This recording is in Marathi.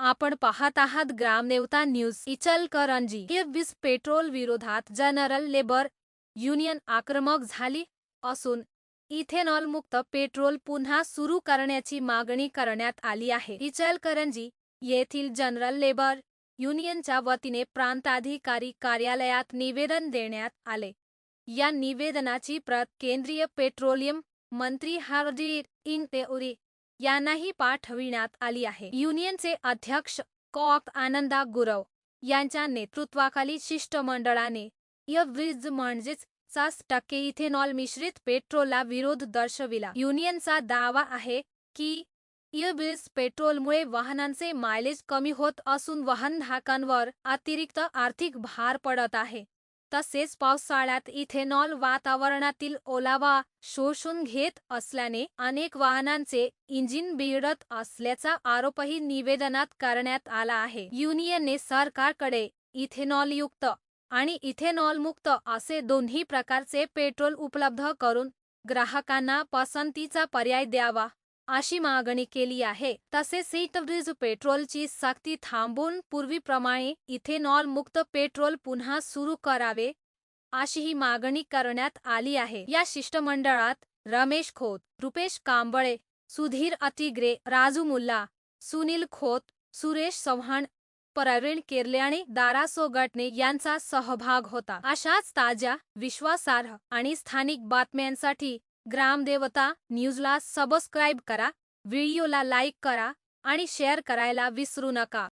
आपण पाहत आहात ग्रामदेवता न्यूज. इचलकरंजी हे वीज पेट्रोल विरोधात जनरल लेबर युनियन आक्रमक झाली असून इथेनॉलमुक्त पेट्रोल पुन्हा सुरू करण्याची मागणी करण्यात आली आहे. इचलकरंजी येथील जनरल लेबर युनियनच्या वतीने प्रांताधिकारी कार्यालयात निवेदन देण्यात आले. या निवेदनाची प्रत केंद्रीय पेट्रोलियम मंत्री हरदीप सिंग पुरी यांनाही पाठविण्यात आली आहे. युनियनचे अध्यक्ष कॉक आनंदा गुरव यांच्या नेतृत्वाखाली शिष्टमंडळाने वीज म्हणजेच 50% इथेनॉल मिश्रित पेट्रोलला विरोध दर्शविला. युनियनचा दावा आहे की वीज पेट्रोलमुळे वाहनांचे मायलेज कमी होत असून वाहनधारकांवर अतिरिक्त आर्थिक भार पडत आहे. तसेच पावसाळ्यात इथेनॉल वातावरणातील ओलावा शोषून घेत असल्याने अनेक वाहनांचे इंजिन बिघडत असल्याचा आरोपही निवेदनात करण्यात आला आहे. युनियनने सरकारकडे इथेनॉलयुक्त आणि इथेनॉलमुक्त असे दोन्ही प्रकारचे पेट्रोल उपलब्ध करून ग्राहकांना पसंतीचा पर्याय द्यावा अशी मागणी केली आहे. तसेच वीज पेट्रोलची सक्ती थांबवून पूर्वीप्रमाणे इथेनॉल मुक्त पेट्रोल पुन्हा सुरू करावे अशीही मागणी करण्यात आली आहे. या शिष्टमंडळात रमेश खोत, रुपेश कांबळे, सुधीर अतिग्रे, राजू मुल्ला, सुनील खोत, सुरेश चव्हाण, प्रवीण केरले आणि दारासो गटणे यांचा सहभाग होता. अशाच ताज्या, विश्वासार्ह आणि स्थानिक बातम्यांसाठी ग्रामदेवता न्यूजला सबस्क्राईब करा, व्हिडिओला लाईक करा आणि शेअर करायला विसरू नका.